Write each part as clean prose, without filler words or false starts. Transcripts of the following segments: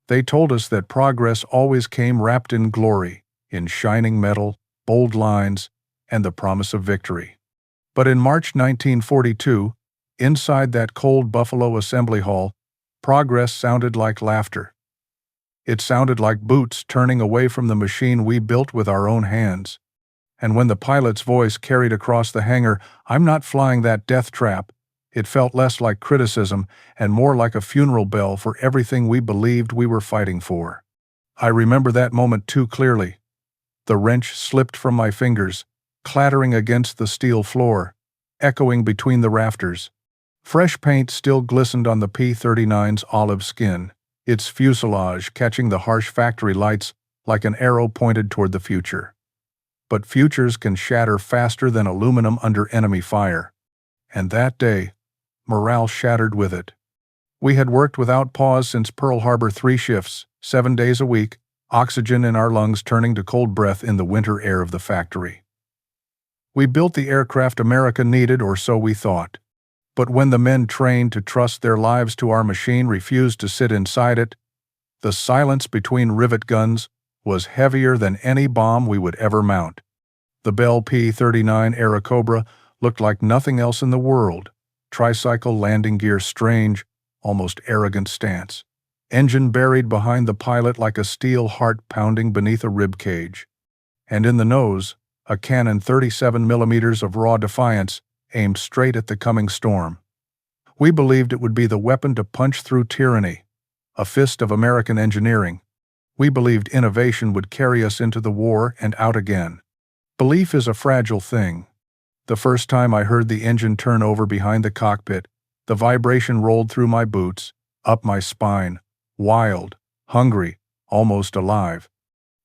They told us that progress always came wrapped in glory, in shining metal, bold lines, and the promise of victory. But in March 1942, inside that cold Buffalo Assembly Hall, progress sounded like laughter. It sounded like boots turning away from the machine we built with our own hands. And when the pilot's voice carried across the hangar, "I'm not flying that death trap," it felt less like criticism and more like a funeral bell for everything we believed we were fighting for. I remember that moment too clearly. The wrench slipped from my fingers, clattering against the steel floor, echoing between the rafters. Fresh paint still glistened on the P-39's olive skin, its fuselage catching the harsh factory lights like an arrow pointed toward the future. But futures can shatter faster than aluminum under enemy fire. And that day, morale shattered with it. We had worked without pause since Pearl Harbor, 3 shifts, 7 days a week, oxygen in our lungs turning to cold breath in the winter air of the factory. We built the aircraft America needed, or so we thought. But when the men trained to trust their lives to our machine refused to sit inside it, the silence between rivet guns was heavier than any bomb we would ever mount. The Bell P-39 Airacobra looked like nothing else in the world. Tricycle landing gear strange, almost arrogant stance. Engine buried behind the pilot like a steel heart pounding beneath a rib cage. And in the nose, a cannon 37 millimeters of raw defiance aimed straight at the coming storm. We believed it would be the weapon to punch through tyranny, a fist of American engineering. We believed innovation would carry us into the war and out again. Belief is a fragile thing. The first time I heard the engine turn over behind the cockpit, the vibration rolled through my boots, up my spine, wild, hungry, almost alive.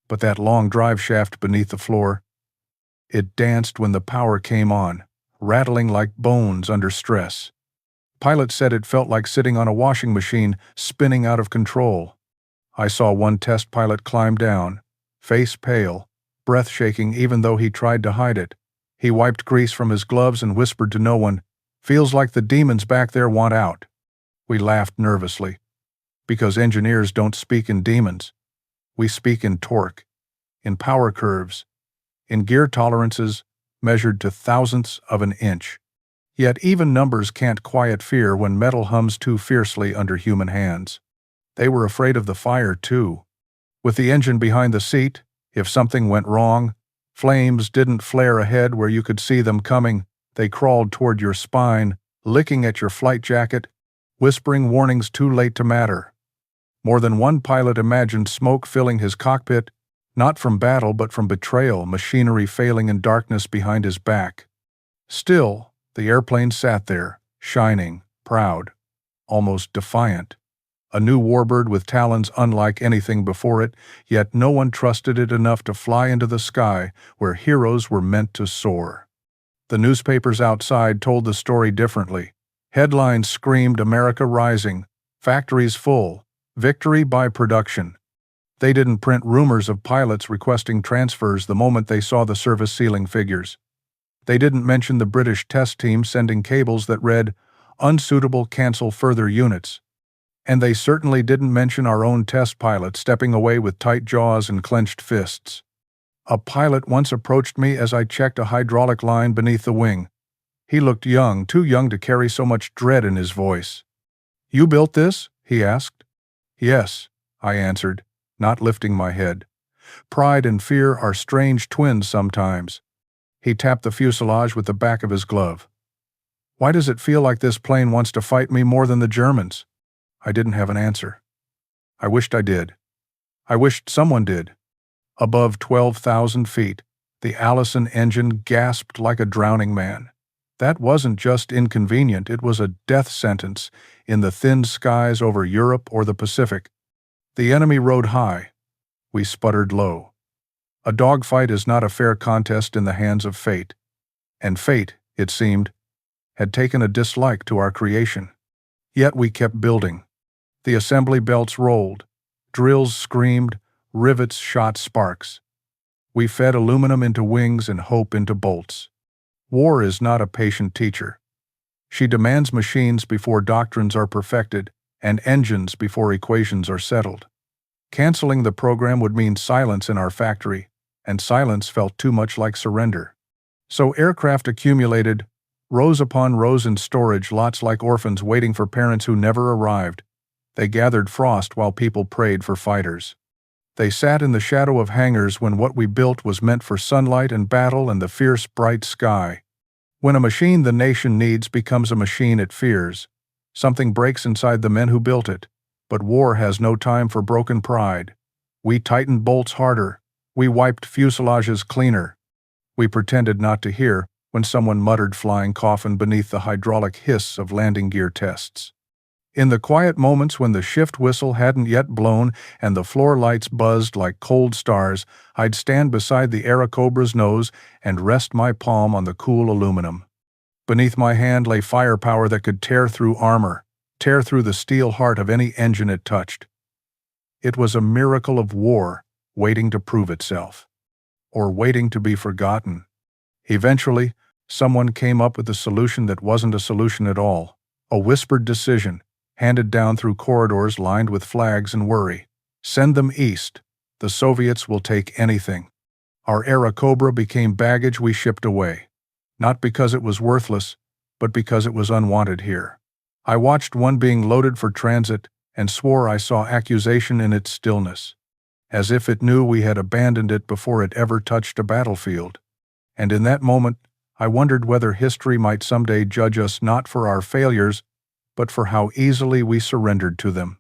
But that long drive shaft beneath the floor, it danced when the power came on, rattling like bones under stress. Pilot said it felt like sitting on a washing machine, spinning out of control. I saw one test pilot climb down, face pale, breath shaking even though he tried to hide it. He wiped grease from his gloves and whispered to no one, "Feels like the demons back there want out." We laughed nervously. Because engineers don't speak in demons. We speak in torque, in power curves, in gear tolerances measured to thousandths of an inch. Yet even numbers can't quiet fear when metal hums too fiercely under human hands. They were afraid of the fire, too. With the engine behind the seat, if something went wrong, flames didn't flare ahead where you could see them coming. They crawled toward your spine, licking at your flight jacket, whispering warnings too late to matter. More than one pilot imagined smoke filling his cockpit, not from battle but from betrayal, machinery failing in darkness behind his back. Still, the airplane sat there, shining, proud, almost defiant. A new warbird with talons unlike anything before it, yet no one trusted it enough to fly into the sky where heroes were meant to soar. The newspapers outside told the story differently. Headlines screamed America rising, factories full, victory by production. They didn't print rumors of pilots requesting transfers the moment they saw the service ceiling figures. They didn't mention the British test team sending cables that read, "Unsuitable, cancel further units." And they certainly didn't mention our own test pilot stepping away with tight jaws and clenched fists. A pilot once approached me as I checked a hydraulic line beneath the wing. He looked young, too young to carry so much dread in his voice. "You built this?" he asked. "Yes," I answered, not lifting my head. Pride and fear are strange twins sometimes. He tapped the fuselage with the back of his glove. "Why does it feel like this plane wants to fight me more than the Germans?" I didn't have an answer. I wished I did. I wished someone did. Above 12,000 feet, the Allison engine gasped like a drowning man. That wasn't just inconvenient, it was a death sentence in the thin skies over Europe or the Pacific. The enemy rode high. We sputtered low. A dogfight is not a fair contest in the hands of fate. And fate, it seemed, had taken a dislike to our creation. Yet we kept building. The assembly belts rolled. Drills screamed. Rivets shot sparks. We fed aluminum into wings and hope into bolts. War is not a patient teacher. She demands machines before doctrines are perfected and engines before equations are settled. Canceling the program would mean silence in our factory, and silence felt too much like surrender. So aircraft accumulated, rows upon rows in storage lots like orphans waiting for parents who never arrived. They gathered frost while people prayed for fighters. They sat in the shadow of hangars when what we built was meant for sunlight and battle and the fierce bright sky. When a machine the nation needs becomes a machine it fears, something breaks inside the men who built it. But war has no time for broken pride. We tightened bolts harder. We wiped fuselages cleaner. We pretended not to hear when someone muttered flying coffin beneath the hydraulic hiss of landing gear tests. In the quiet moments when the shift whistle hadn't yet blown and the floor lights buzzed like cold stars, I'd stand beside the Airacobra's nose and rest my palm on the cool aluminum. Beneath my hand lay firepower that could tear through armor, tear through the steel heart of any engine it touched. It was a miracle of war waiting to prove itself, or waiting to be forgotten. Eventually, someone came up with a solution that wasn't a solution at all, a whispered decision, handed down through corridors lined with flags and worry. Send them east. The Soviets will take anything. Our Airacobra became baggage we shipped away, not because it was worthless, but because it was unwanted here. I watched one being loaded for transit and swore I saw accusation in its stillness, as if it knew we had abandoned it before it ever touched a battlefield. And in that moment, I wondered whether history might someday judge us not for our failures, but for how easily we surrendered to them.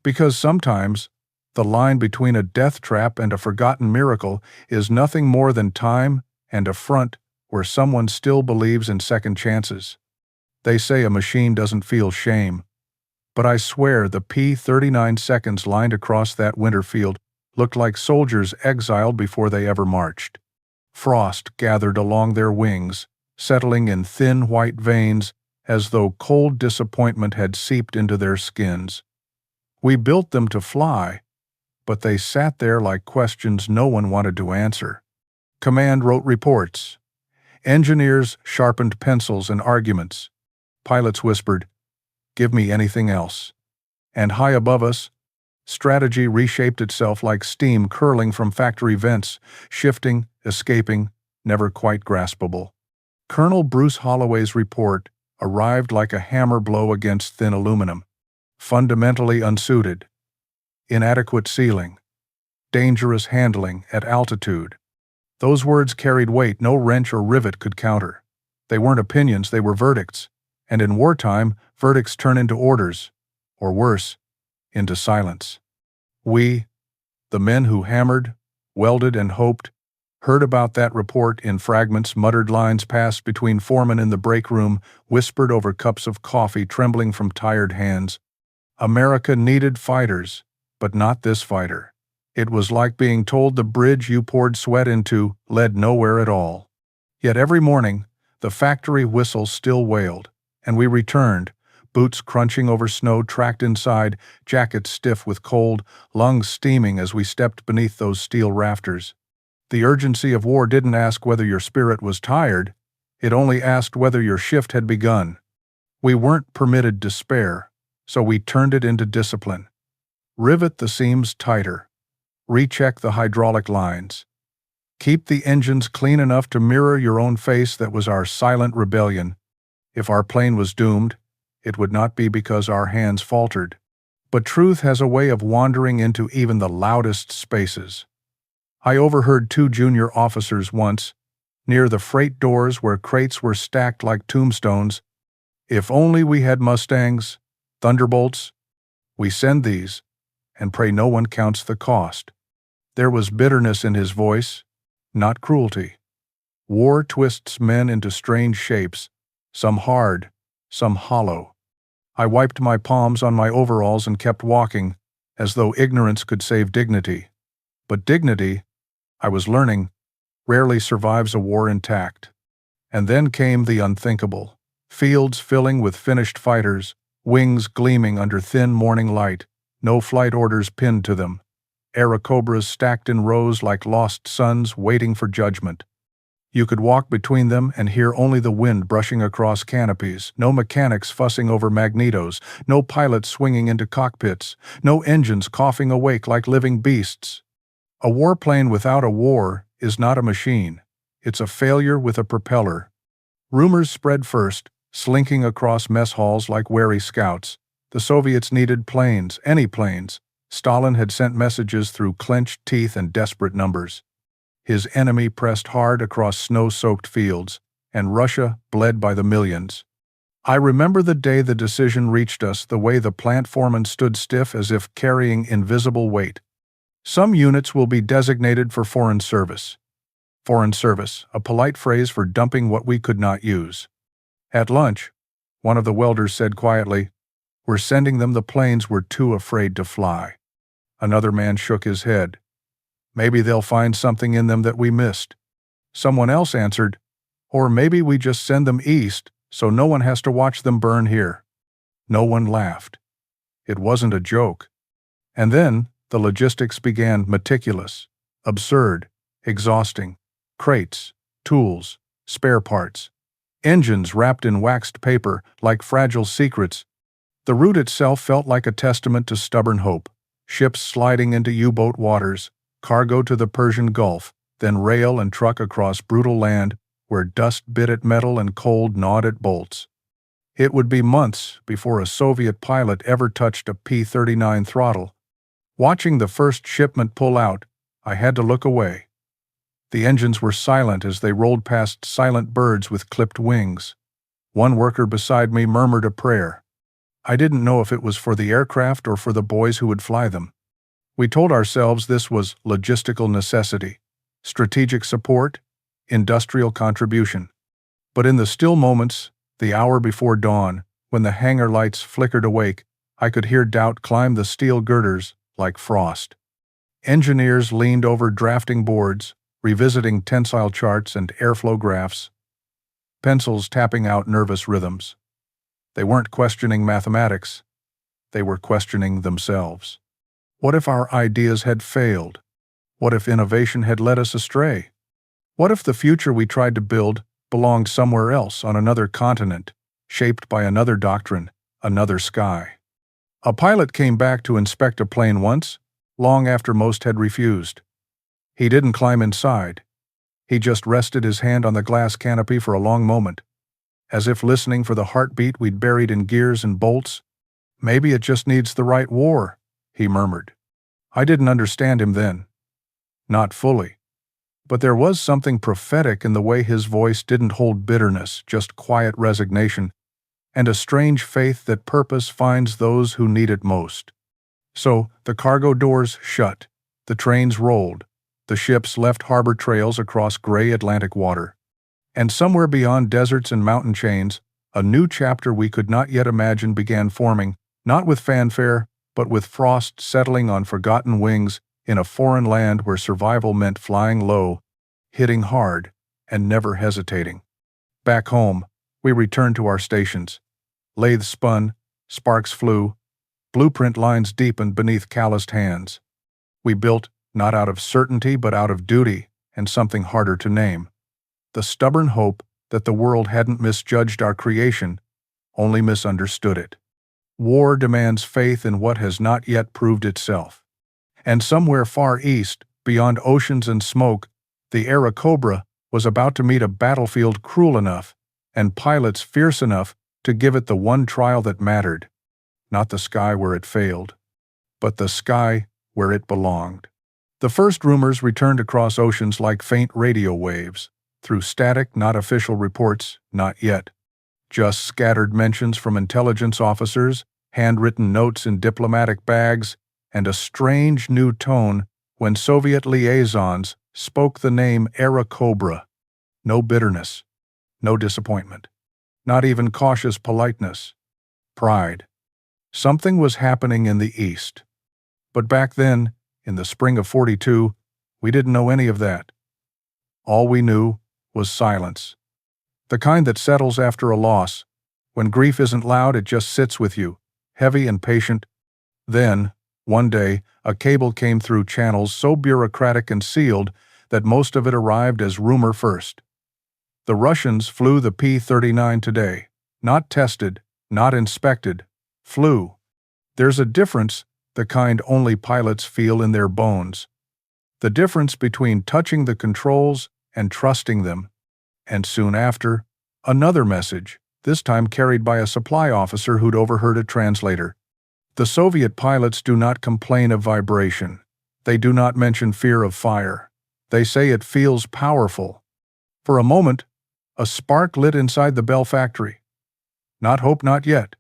Because sometimes, the line between a death trap and a forgotten miracle is nothing more than time and a front where someone still believes in second chances. They say a machine doesn't feel shame, but I swear the P-39 seconds lined across that winter field looked like soldiers exiled before they ever marched. Frost gathered along their wings, settling in thin white veins as though cold disappointment had seeped into their skins. We built them to fly, but they sat there like questions no one wanted to answer. Command wrote reports. Engineers sharpened pencils and arguments. Pilots whispered, "Give me anything else." And high above us, strategy reshaped itself like steam curling from factory vents, shifting, escaping, never quite graspable. Colonel Bruce Holloway's report arrived like a hammer blow against thin aluminum. Fundamentally unsuited. Inadequate sealing. Dangerous handling at altitude. Those words carried weight no wrench or rivet could counter. They weren't opinions, they were verdicts. And in wartime, verdicts turn into orders, or worse, into silence. We, the men who hammered, welded, and hoped, heard about that report in fragments, muttered lines passed between foremen in the break room, whispered over cups of coffee trembling from tired hands. America needed fighters, but not this fighter. It was like being told the bridge you poured sweat into led nowhere at all. Yet every morning, the factory whistle still wailed, and we returned, boots crunching over snow tracked inside, jackets stiff with cold, lungs steaming as we stepped beneath those steel rafters. The urgency of war didn't ask whether your spirit was tired, it only asked whether your shift had begun. We weren't permitted despair, so we turned it into discipline. Rivet the seams tighter. Recheck the hydraulic lines. Keep the engines clean enough to mirror your own face. That was our silent rebellion. If our plane was doomed, it would not be because our hands faltered. But truth has a way of wandering into even the loudest spaces. I overheard two junior officers once, near the freight doors where crates were stacked like tombstones. If only we had Mustangs, Thunderbolts. We send these, and pray no one counts the cost. There was bitterness in his voice, not cruelty. War twists men into strange shapes, some hard, some hollow. I wiped my palms on my overalls and kept walking, as though ignorance could save dignity. But dignity, I was learning, rarely survives a war intact. And then came the unthinkable. Fields filling with finished fighters, wings gleaming under thin morning light, no flight orders pinned to them. Airacobras stacked in rows like lost suns waiting for judgment. You could walk between them and hear only the wind brushing across canopies, no mechanics fussing over magnetos, no pilots swinging into cockpits, no engines coughing awake like living beasts. A warplane without a war is not a machine. It's a failure with a propeller. Rumors spread first, slinking across mess halls like wary scouts. The Soviets needed planes, any planes. Stalin had sent messages through clenched teeth and desperate numbers. His enemy pressed hard across snow-soaked fields, and Russia bled by the millions. I remember the day the decision reached us, the way the plant foreman stood stiff as if carrying invisible weight. Some units will be designated for foreign service. Foreign service, a polite phrase for dumping what we could not use. At lunch, one of the welders said quietly, "We're sending them the planes we're too afraid to fly." Another man shook his head. "Maybe they'll find something in them that we missed." Someone else answered, "Or maybe we just send them east so no one has to watch them burn here." No one laughed. It wasn't a joke. And then the logistics began, meticulous, absurd, exhausting. Crates, tools, spare parts. Engines wrapped in waxed paper like fragile secrets. The route itself felt like a testament to stubborn hope. Ships sliding into U-boat waters, cargo to the Persian Gulf, then rail and truck across brutal land where dust bit at metal and cold gnawed at bolts. It would be months before a Soviet pilot ever touched a P-39 throttle. Watching the first shipment pull out, I had to look away. The engines were silent as they rolled past silent birds with clipped wings. One worker beside me murmured a prayer. I didn't know if it was for the aircraft or for the boys who would fly them. We told ourselves this was logistical necessity, strategic support, industrial contribution. But in the still moments, the hour before dawn, when the hangar lights flickered awake, I could hear doubt climb the steel girders like frost. Engineers leaned over drafting boards, revisiting tensile charts and airflow graphs, pencils tapping out nervous rhythms. They weren't questioning mathematics. They were questioning themselves. What if our ideas had failed? What if innovation had led us astray? What if the future we tried to build belonged somewhere else on another continent, shaped by another doctrine, another sky? A pilot came back to inspect a plane once, long after most had refused. He didn't climb inside. He just rested his hand on the glass canopy for a long moment, as if listening for the heartbeat we'd buried in gears and bolts. "Maybe it just needs the right war," he murmured. I didn't understand him then. Not fully. But there was something prophetic in the way his voice didn't hold bitterness, just quiet resignation, and a strange faith that purpose finds those who need it most. So the cargo doors shut, the trains rolled, the ships left harbor trails across gray Atlantic water. And somewhere beyond deserts and mountain chains, a new chapter we could not yet imagine began forming, not with fanfare, but with frost settling on forgotten wings in a foreign land where survival meant flying low, hitting hard, and never hesitating. Back home, we returned to our stations. Lathes spun, sparks flew, blueprint lines deepened beneath calloused hands. We built, not out of certainty but out of duty and something harder to name. The stubborn hope that the world hadn't misjudged our creation, only misunderstood it. War demands faith in what has not yet proved itself. And somewhere far east, beyond oceans and smoke, the Airacobra was about to meet a battlefield cruel enough, and pilots fierce enough to give it the one trial that mattered. Not the sky where it failed, but the sky where it belonged. The first rumors returned across oceans like faint radio waves, through static, not official reports, not yet. Just scattered mentions from intelligence officers, handwritten notes in diplomatic bags, and a strange new tone when Soviet liaisons spoke the name Airacobra. No bitterness, no disappointment, not even cautious politeness. Pride. Something was happening in the East. But back then, in the spring of '42, we didn't know any of that. All we knew was silence. The kind that settles after a loss. When grief isn't loud, it just sits with you, heavy and patient. Then, one day, a cable came through channels so bureaucratic and sealed that most of it arrived as rumor first. The Russians flew the P-39 today. Not tested, not inspected. Flew. There's a difference, the kind only pilots feel in their bones. The difference between touching the controls and trusting them. And soon after, another message, this time carried by a supply officer who'd overheard a translator. The Soviet pilots do not complain of vibration. They do not mention fear of fire. They say it feels powerful. For a moment, a spark lit inside the Bell factory. Not hope, not yet.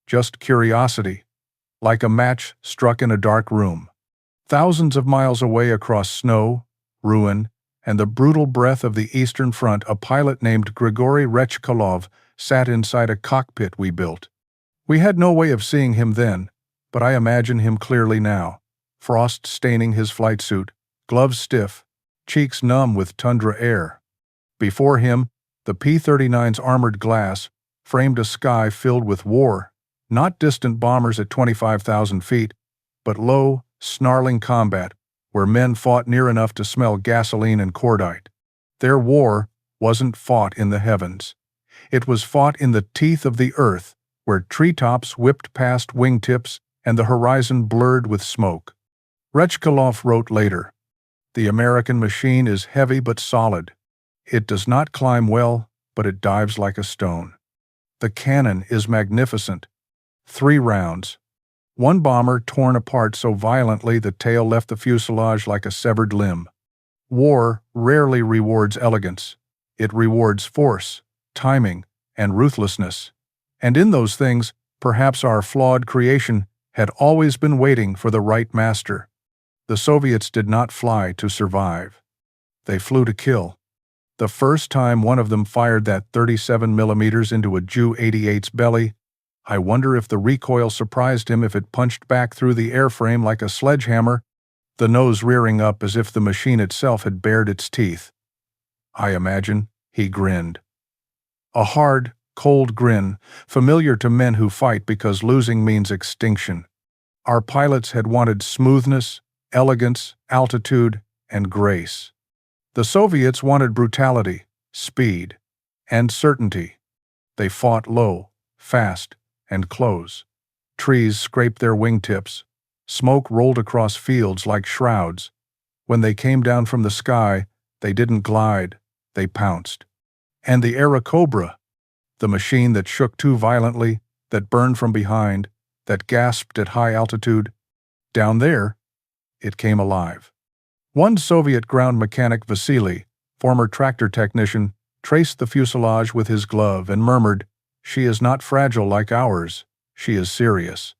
Just curiosity, like a match struck in a dark room. Thousands of miles away across snow, ruin, and the brutal breath of the Eastern Front, a pilot named Grigory Rechkolov sat inside a cockpit we built. We had no way of seeing him then, but I imagine him clearly now. Frost staining his flight suit, gloves stiff, cheeks numb with tundra air. Before him, the P-39's armored glass framed a sky filled with war, not distant bombers at 25,000 feet, but low, snarling combat where men fought near enough to smell gasoline and cordite. Their war wasn't fought in the heavens. It was fought in the teeth of the earth, where treetops whipped past wingtips and the horizon blurred with smoke. Rechkolov wrote later, "The American machine is heavy but solid. It does not climb well, but it dives like a stone. The cannon is magnificent. 3 rounds. One bomber torn apart so violently the tail left the fuselage like a severed limb. War rarely rewards elegance. It rewards force, timing, and ruthlessness. And in those things, perhaps our flawed creation had always been waiting for the right master. The Soviets did not fly to survive. They flew to kill. The first time one of them fired that 37 millimeters into a Ju-88's belly, I wonder if the recoil surprised him, if it punched back through the airframe like a sledgehammer, the nose rearing up as if the machine itself had bared its teeth. I imagine he grinned. A hard, cold grin, familiar to men who fight because losing means extinction. Our pilots had wanted smoothness, elegance, altitude, and grace. The Soviets wanted brutality, speed, and certainty. They fought low, fast, and close. Trees scraped their wingtips. Smoke rolled across fields like shrouds. When they came down from the sky, they didn't glide, they pounced. And the Airacobra, the machine that shook too violently, that burned from behind, that gasped at high altitude, down there, it came alive. One Soviet ground mechanic, Vasily, former tractor technician, traced the fuselage with his glove and murmured, "She is not fragile like ours. She is serious."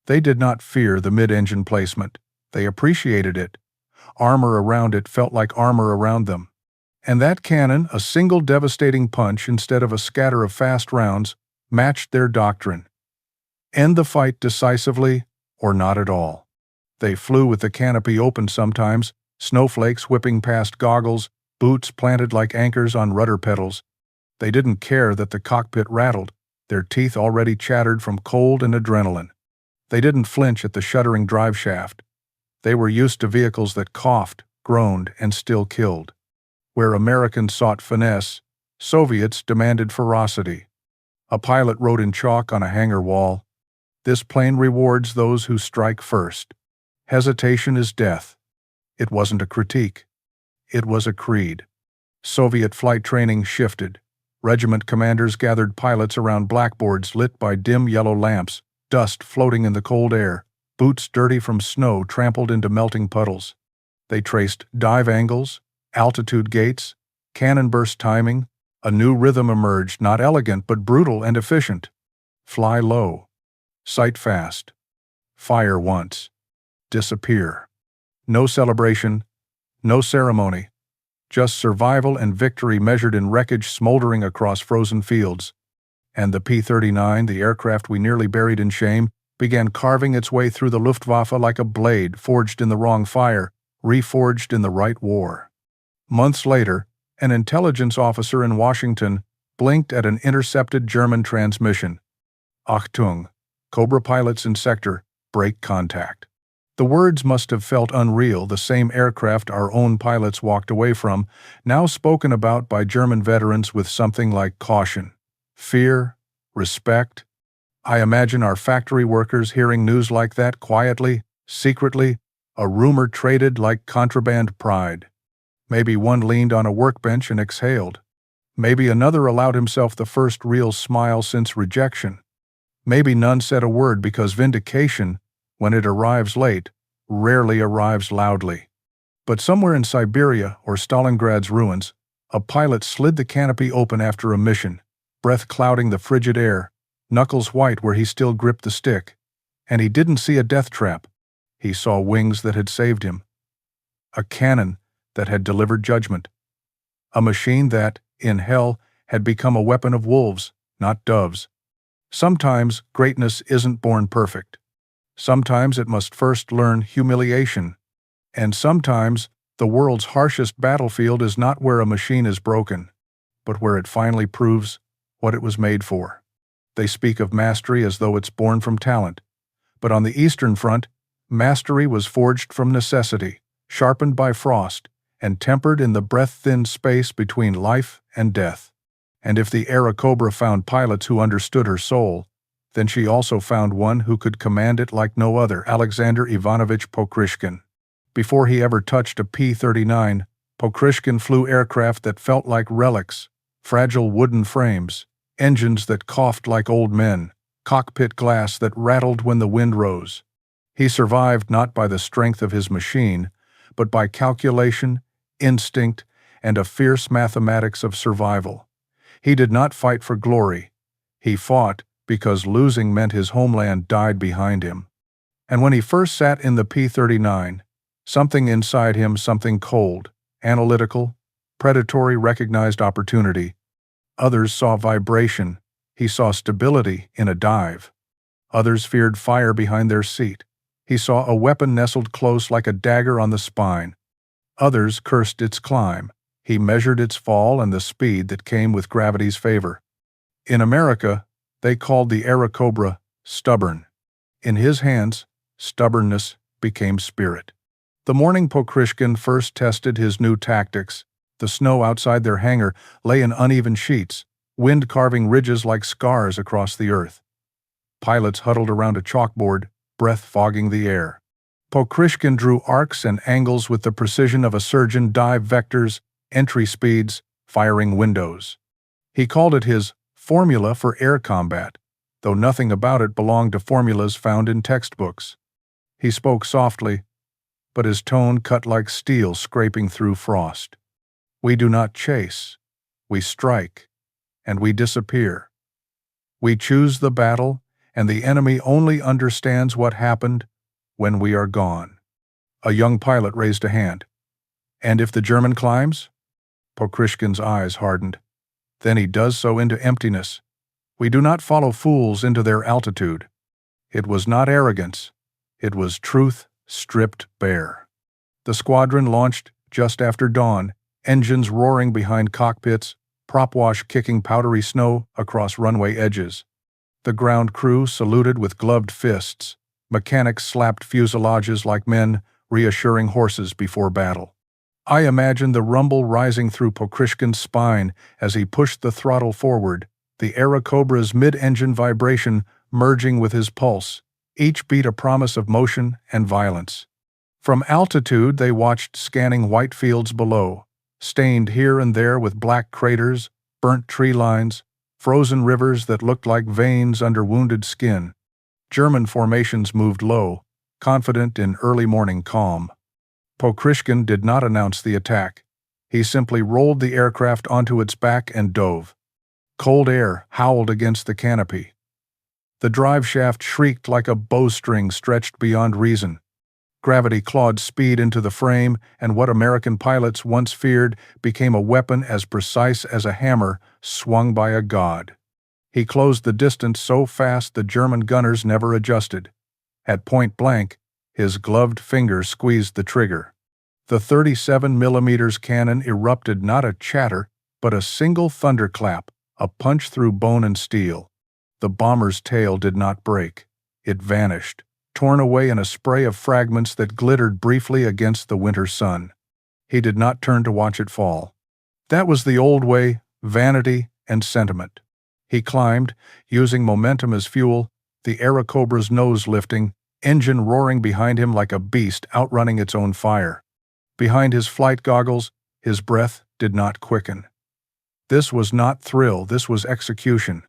They did not fear the mid-engine placement. They appreciated it. Armor around it felt like armor around them. And that cannon, a single devastating punch instead of a scatter of fast rounds, matched their doctrine. End the fight decisively or not at all. They flew with the canopy open sometimes, snowflakes whipping past goggles, boots planted like anchors on rudder pedals. They didn't care that the cockpit rattled, their teeth already chattered from cold and adrenaline. They didn't flinch at the shuddering drive shaft. They were used to vehicles that coughed, groaned, and still killed. Where Americans sought finesse, Soviets demanded ferocity. A pilot wrote in chalk on a hangar wall, "This plane rewards those who strike first. Hesitation is death." It wasn't a critique. It was a creed. Soviet flight training shifted. Regiment commanders gathered pilots around blackboards lit by dim yellow lamps, dust floating in the cold air, boots dirty from snow trampled into melting puddles. They traced dive angles, altitude gates, cannon burst timing. A new rhythm emerged, not elegant but brutal and efficient. Fly low. Sight fast. Fire once. Disappear. No celebration, no ceremony. Just survival and victory measured in wreckage smoldering across frozen fields. And the P-39, the aircraft we nearly buried in shame, began carving its way through the Luftwaffe like a blade forged in the wrong fire, reforged in the right war. Months later, an intelligence officer in Washington blinked at an intercepted German transmission. Achtung, Cobra pilots in sector, break contact. The words must have felt unreal, the same aircraft our own pilots walked away from, now spoken about by German veterans with something like caution, fear, respect. I imagine our factory workers hearing news like that quietly, secretly, a rumor traded like contraband pride. Maybe one leaned on a workbench and exhaled. Maybe another allowed himself the first real smile since rejection. Maybe none said a word because vindication, when it arrives late, rarely arrives loudly. But somewhere in Siberia or Stalingrad's ruins, a pilot slid the canopy open after a mission, breath clouding the frigid air, knuckles white where he still gripped the stick. And he didn't see a death trap. He saw wings that had saved him. A cannon that had delivered judgment. A machine that, in hell, had become a weapon of wolves, not doves. Sometimes greatness isn't born perfect. Sometimes it must first learn humiliation. And sometimes the world's harshest battlefield is not where a machine is broken, but where it finally proves what it was made for. They speak of mastery as though it's born from talent. But on the Eastern Front, mastery was forged from necessity, sharpened by frost, and tempered in the breath-thin space between life and death. And if the Airacobra found pilots who understood her soul, then she also found one who could command it like no other, Alexander Ivanovich Pokryshkin. Before he ever touched a P-39, Pokryshkin flew aircraft that felt like relics, fragile wooden frames, engines that coughed like old men, cockpit glass that rattled when the wind rose. He survived not by the strength of his machine, but by calculation, instinct, and a fierce mathematics of survival. He did not fight for glory. He fought because losing meant his homeland died behind him. And when he first sat in the P-39, something inside him, something cold, analytical, predatory, recognized opportunity. Others saw vibration. He saw stability in a dive. Others feared fire behind their seat. He saw a weapon nestled close like a dagger on the spine. Others cursed its climb. He measured its fall and the speed that came with gravity's favor. In America, they called the Airacobra stubborn. In his hands, stubbornness became spirit. The morning Pokryshkin first tested his new tactics, the snow outside their hangar lay in uneven sheets, wind carving ridges like scars across the earth. Pilots huddled around a chalkboard, breath fogging the air. Pokryshkin drew arcs and angles with the precision of a surgeon, dive vectors, entry speeds, firing windows. He called it his formula for air combat, though nothing about it belonged to formulas found in textbooks. He spoke softly, but his tone cut like steel scraping through frost. We do not chase, we strike, and we disappear. We choose the battle, and the enemy only understands what happened when we are gone. A young pilot raised a hand. And if the German climbs? Pokryshkin's eyes hardened. Then he does so into emptiness. We do not follow fools into their altitude. It was not arrogance. It was truth stripped bare. The squadron launched just after dawn, engines roaring behind cockpits, prop wash kicking powdery snow across runway edges. The ground crew saluted with gloved fists. Mechanics slapped fuselages like men reassuring horses before battle. I imagined the rumble rising through Pokryshkin's spine as he pushed the throttle forward, the Airacobra's mid-engine vibration merging with his pulse, each beat a promise of motion and violence. From altitude they watched scanning white fields below, stained here and there with black craters, burnt tree lines, frozen rivers that looked like veins under wounded skin. German formations moved low, confident in early morning calm. Pokryshkin did not announce the attack. He simply rolled the aircraft onto its back and dove. Cold air howled against the canopy. The drive shaft shrieked like a bowstring stretched beyond reason. Gravity clawed speed into the frame, and what American pilots once feared became a weapon as precise as a hammer swung by a god. He closed the distance so fast the German gunners never adjusted. At point blank, his gloved fingers squeezed the trigger. The 37mm cannon erupted not a chatter, but a single thunderclap, a punch through bone and steel. The bomber's tail did not break. It vanished, torn away in a spray of fragments that glittered briefly against the winter sun. He did not turn to watch it fall. That was the old way, vanity and sentiment. He climbed, using momentum as fuel, the Airacobra's nose lifting, engine roaring behind him like a beast outrunning its own fire. Behind his flight goggles, his breath did not quicken. This was not thrill, this was execution.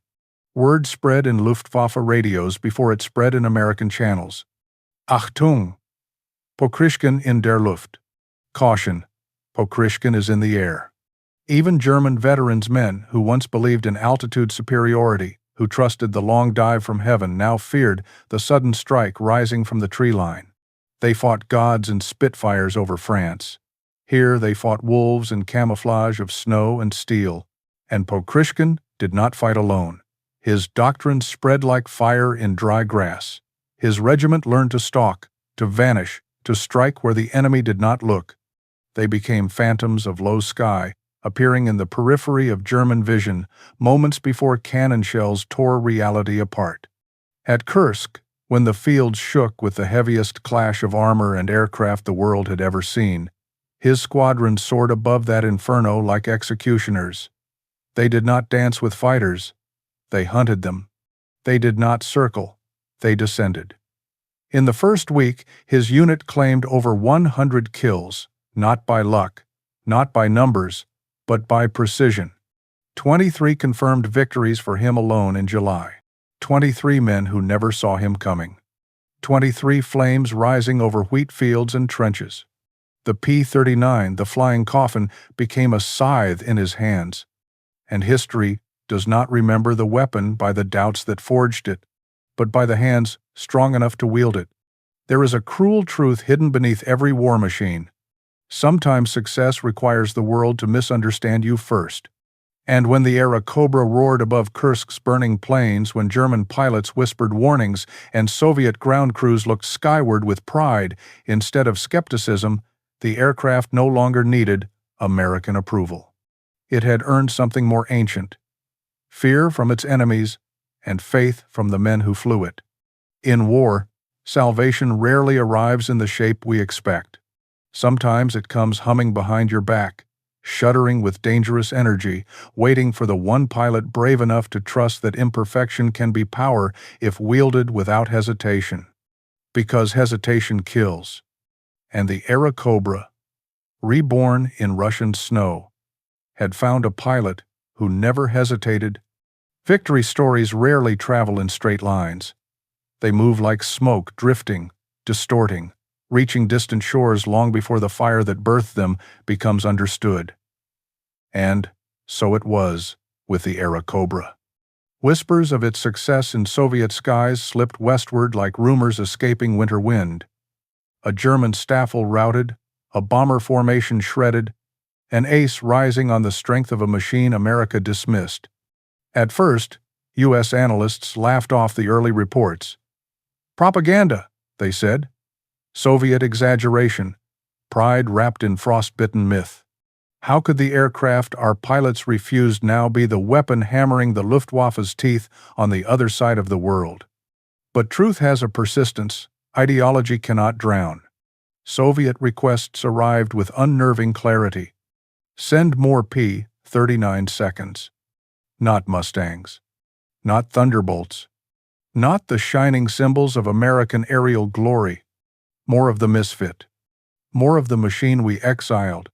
Word spread in Luftwaffe radios before it spread in American channels. Achtung! Pokryshkin in der Luft. Caution, Pokryshkin is in the air. Even German veterans, men who once believed in altitude superiority, who trusted the long dive from heaven, now feared the sudden strike rising from the tree line. They fought gods and Spitfires over France. Here they fought wolves in camouflage of snow and steel. And Pokryshkin did not fight alone. His doctrine spread like fire in dry grass. His regiment learned to stalk, to vanish, to strike where the enemy did not look. They became phantoms of low sky, appearing in the periphery of German vision moments before cannon shells tore reality apart. At Kursk, when the field shook with the heaviest clash of armor and aircraft the world had ever seen, his squadron soared above that inferno like executioners. They did not dance with fighters. They hunted them. They did not circle. They descended. In the first week, his unit claimed over 100 kills, not by luck, not by numbers, but by precision. 23 confirmed victories for him alone in July. 23 men who never saw him coming. 23 flames rising over wheat fields and trenches. The P-39, the flying coffin, became a scythe in his hands. And history does not remember the weapon by the doubts that forged it, but by the hands strong enough to wield it. There is a cruel truth hidden beneath every war machine. Sometimes success requires the world to misunderstand you first. And when the Airacobra roared above Kursk's burning plains, when German pilots whispered warnings and Soviet ground crews looked skyward with pride instead of skepticism, the aircraft no longer needed American approval. It had earned something more ancient: fear from its enemies and faith from the men who flew it. In war, salvation rarely arrives in the shape we expect. Sometimes it comes humming behind your back, shuddering with dangerous energy, waiting for the one pilot brave enough to trust that imperfection can be power if wielded without hesitation. Because hesitation kills. And the Airacobra, reborn in Russian snow, had found a pilot who never hesitated. Victory stories rarely travel in straight lines. They move like smoke, drifting, distorting, reaching distant shores long before the fire that birthed them becomes understood. And so it was with the Airacobra. Whispers of its success in Soviet skies slipped westward like rumors escaping winter wind. A German staffel routed, a bomber formation shredded, an ace rising on the strength of a machine America dismissed. At first, U.S. analysts laughed off the early reports. Propaganda, they said. Soviet exaggeration, pride wrapped in frostbitten myth. How could the aircraft our pilots refused now be the weapon hammering the Luftwaffe's teeth on the other side of the world? But truth has a persistence ideology cannot drown. Soviet requests arrived with unnerving clarity. Send more P-39 seconds. Not Mustangs. Not Thunderbolts. Not the shining symbols of American aerial glory. More of the misfit. More of the machine we exiled.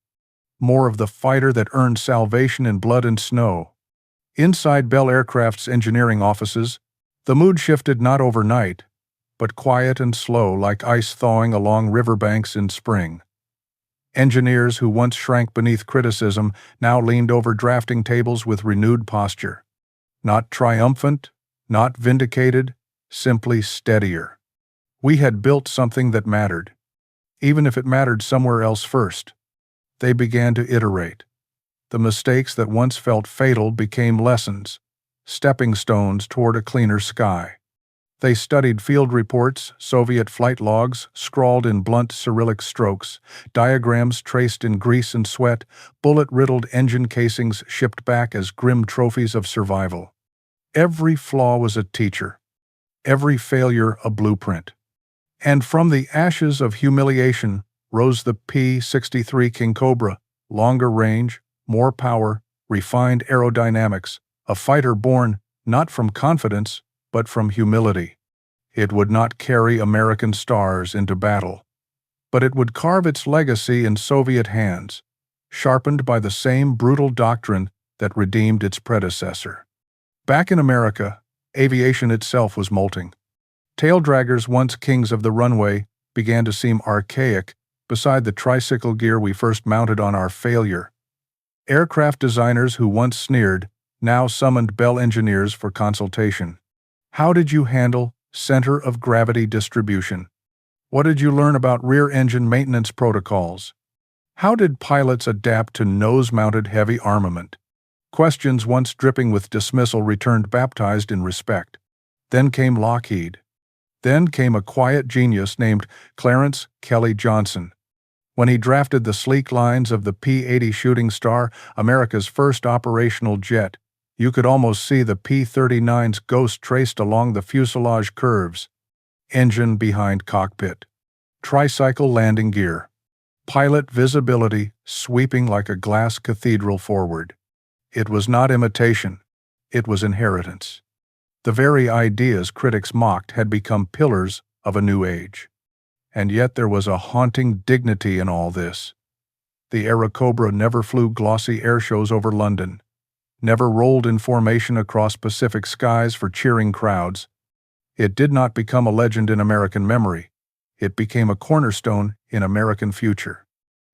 More of the fighter that earned salvation in blood and snow. Inside Bell Aircraft's engineering offices, the mood shifted not overnight, but quiet and slow like ice thawing along riverbanks in spring. Engineers who once shrank beneath criticism now leaned over drafting tables with renewed posture. Not triumphant, not vindicated, simply steadier. We had built something that mattered, even if it mattered somewhere else first. They began to iterate. The mistakes that once felt fatal became lessons, stepping stones toward a cleaner sky. They studied field reports, Soviet flight logs, scrawled in blunt Cyrillic strokes, diagrams traced in grease and sweat, bullet-riddled engine casings shipped back as grim trophies of survival. Every flaw was a teacher, every failure a blueprint. And from the ashes of humiliation rose the P-63 King Cobra, longer range, more power, refined aerodynamics, a fighter born not from confidence, but from humility. It would not carry American stars into battle, but it would carve its legacy in Soviet hands, sharpened by the same brutal doctrine that redeemed its predecessor. Back in America, aviation itself was molting. Tail-draggers, once kings of the runway, began to seem archaic beside the tricycle gear we first mounted on our failure. Aircraft designers who once sneered now summoned Bell engineers for consultation. How did you handle center of gravity distribution? What did you learn about rear engine maintenance protocols? How did pilots adapt to nose-mounted heavy armament? Questions once dripping with dismissal returned baptized in respect. Then came Lockheed. Then came a quiet genius named Clarence Kelly Johnson. When he drafted the sleek lines of the P-80 Shooting Star, America's first operational jet, you could almost see the P-39's ghost traced along the fuselage curves. Engine behind cockpit. Tricycle landing gear. Pilot visibility sweeping like a glass cathedral forward. It was not imitation. It was inheritance. The very ideas critics mocked had become pillars of a new age. And yet there was a haunting dignity in all this. The Airacobra never flew glossy airshows over London, never rolled in formation across Pacific skies for cheering crowds. It did not become a legend in American memory. It became a cornerstone in American future.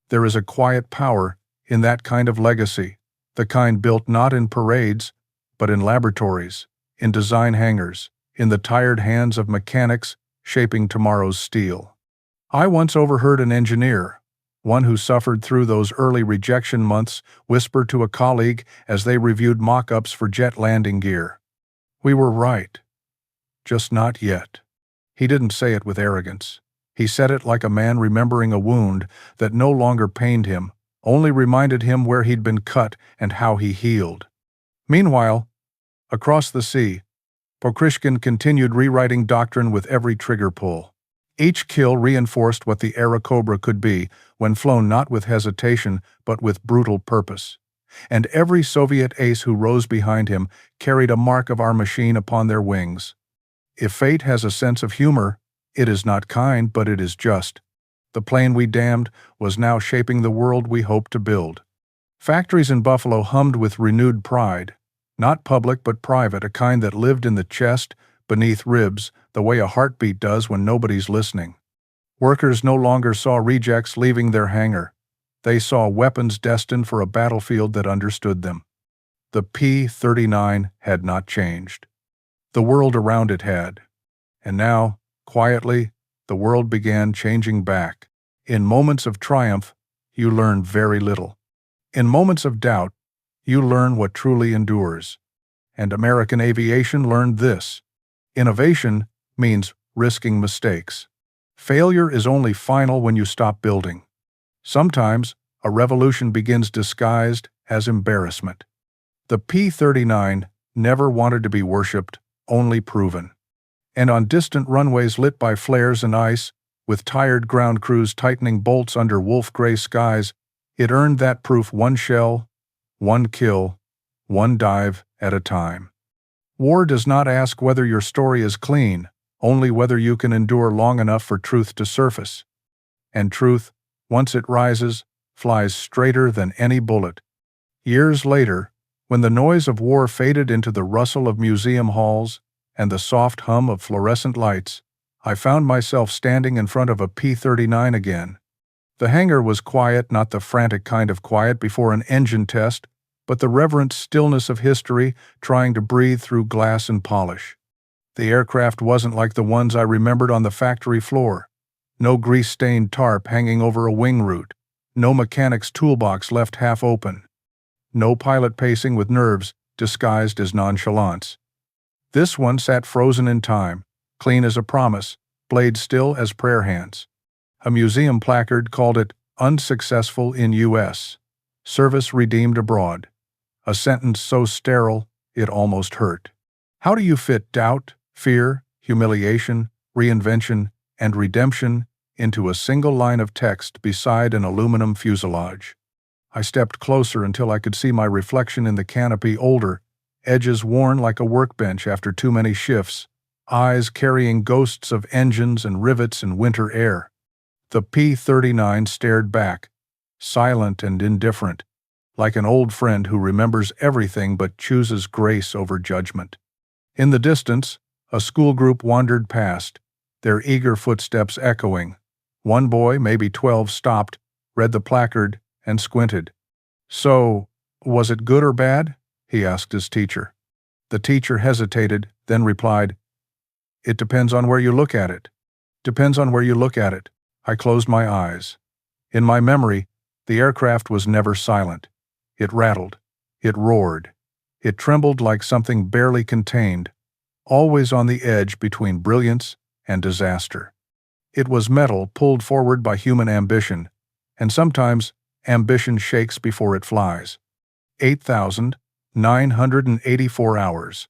There is a quiet power in that kind of legacy, the kind built not in parades, but in laboratories, in design hangars, in the tired hands of mechanics shaping tomorrow's steel. I once overheard an engineer, one who suffered through those early rejection months, whisper to a colleague as they reviewed mock-ups for jet landing gear. We were right. Just not yet. He didn't say it with arrogance. He said it like a man remembering a wound that no longer pained him, only reminded him where he'd been cut and how he healed. Meanwhile, across the sea, Pokryshkin continued rewriting doctrine with every trigger pull. Each kill reinforced what the Airacobra could be when flown not with hesitation but with brutal purpose. And every Soviet ace who rose behind him carried a mark of our machine upon their wings. If fate has a sense of humor, it is not kind, but it is just. The plane we damned was now shaping the world we hoped to build. Factories in Buffalo hummed with renewed pride, not public but private, a kind that lived in the chest, beneath ribs, the way a heartbeat does when nobody's listening. Workers no longer saw rejects leaving their hangar. They saw weapons destined for a battlefield that understood them. The P-39 had not changed. The world around it had. And now, quietly, the world began changing back. In moments of triumph, you learn very little. In moments of doubt, you learn what truly endures. And American aviation learned this. Innovation means risking mistakes. Failure is only final when you stop building. Sometimes, a revolution begins disguised as embarrassment. The P-39 never wanted to be worshipped, only proven. And on distant runways lit by flares and ice, with tired ground crews tightening bolts under wolf-gray skies, it earned that proof one shell, one kill, one dive at a time. War does not ask whether your story is clean, only whether you can endure long enough for truth to surface. And truth, once it rises, flies straighter than any bullet. Years later, when the noise of war faded into the rustle of museum halls and the soft hum of fluorescent lights, I found myself standing in front of a P-39 again. The hangar was quiet, not the frantic kind of quiet before an engine test, but the reverent stillness of history trying to breathe through glass and polish. The aircraft wasn't like the ones I remembered on the factory floor. No grease-stained tarp hanging over a wing root. No mechanic's toolbox left half open. No pilot pacing with nerves disguised as nonchalance. This one sat frozen in time, clean as a promise, blades still as prayer hands. A museum placard called it unsuccessful in U.S. Service redeemed abroad. A sentence so sterile, it almost hurt. How do you fit doubt, fear, humiliation, reinvention, and redemption into a single line of text beside an aluminum fuselage. I stepped closer until I could see my reflection in the canopy, older, edges worn like a workbench after too many shifts, eyes carrying ghosts of engines and rivets in winter air. The P-39 stared back, silent and indifferent, like an old friend who remembers everything but chooses grace over judgment. In the distance, a school group wandered past, their eager footsteps echoing. One boy, maybe 12, stopped, read the placard, and squinted. "So, was it good or bad?" he asked his teacher. The teacher hesitated, then replied, "It depends on where you look at it. Depends on where you look at it." I closed my eyes. In my memory, the aircraft was never silent. It rattled. It roared. It trembled like something barely contained, always on the edge between brilliance and disaster. It was metal pulled forward by human ambition, and sometimes ambition shakes before it flies. 8,984 hours.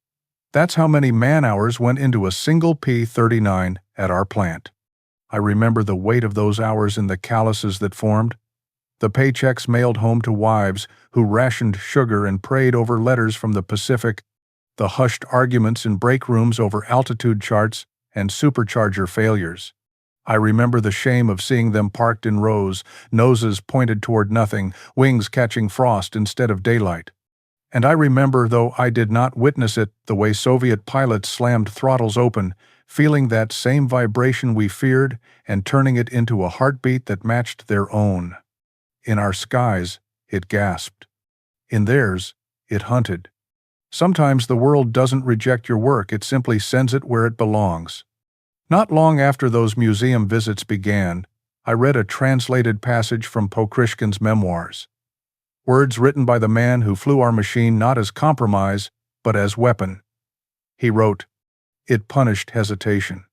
That's how many man-hours went into a single P-39 at our plant. I remember the weight of those hours in the calluses that formed, the paychecks mailed home to wives who rationed sugar and prayed over letters from the Pacific, the hushed arguments in break rooms over altitude charts and supercharger failures. I remember the shame of seeing them parked in rows, noses pointed toward nothing, wings catching frost instead of daylight. And I remember, though I did not witness it, the way Soviet pilots slammed throttles open, feeling that same vibration we feared and turning it into a heartbeat that matched their own. In our skies, it gasped. In theirs, it hunted. Sometimes the world doesn't reject your work, it simply sends it where it belongs. Not long after those museum visits began, I read a translated passage from Pokryshkin's memoirs. Words written by the man who flew our machine not as compromise, but as weapon. He wrote, "It punished hesitation.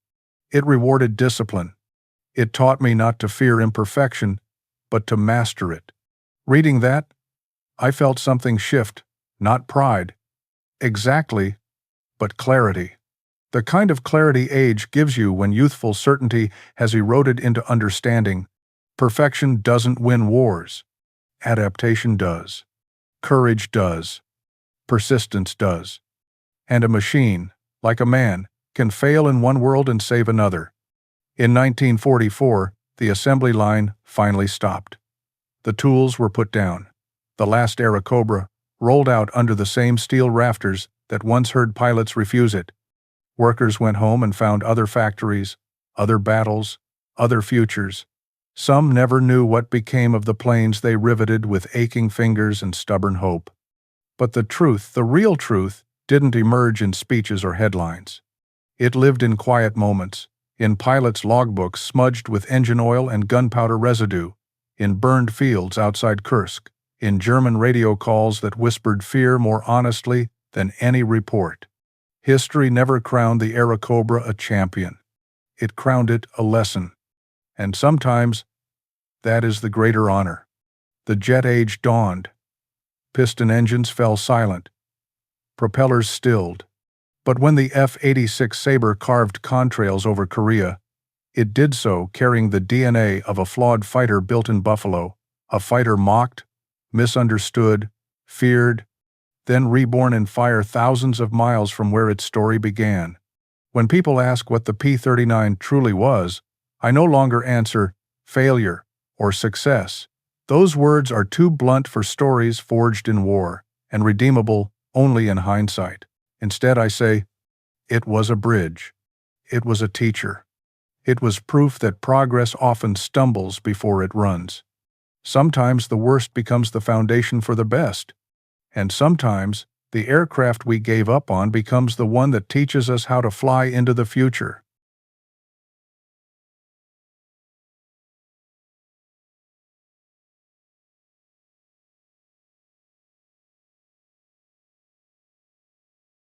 It rewarded discipline. It taught me not to fear imperfection, but to master it." Reading that, I felt something shift, not pride, exactly, but clarity. The kind of clarity age gives you when youthful certainty has eroded into understanding. Perfection doesn't win wars. Adaptation does. Courage does. Persistence does. And a machine, like a man, can fail in one world and save another. In 1944, the assembly line finally stopped. The tools were put down. The last Airacobra rolled out under the same steel rafters that once heard pilots refuse it. Workers went home and found other factories, other battles, other futures. Some never knew what became of the planes they riveted with aching fingers and stubborn hope. But the truth, the real truth, didn't emerge in speeches or headlines. It lived in quiet moments, in pilots' logbooks smudged with engine oil and gunpowder residue, in burned fields outside Kursk, in German radio calls that whispered fear more honestly than any report. History never crowned the Airacobra a champion. It crowned it a lesson. And sometimes, that is the greater honor. The jet age dawned. Piston engines fell silent. Propellers stilled. But when the F-86 Sabre carved contrails over Korea, it did so carrying the DNA of a flawed fighter built in Buffalo, a fighter mocked, misunderstood, feared, then reborn in fire thousands of miles from where its story began. When people ask what the P-39 truly was, I no longer answer failure or success. Those words are too blunt for stories forged in war and redeemable only in hindsight. Instead, I say, it was a bridge. It was a teacher. It was proof that progress often stumbles before it runs. Sometimes the worst becomes the foundation for the best. And sometimes the aircraft we gave up on becomes the one that teaches us how to fly into the future.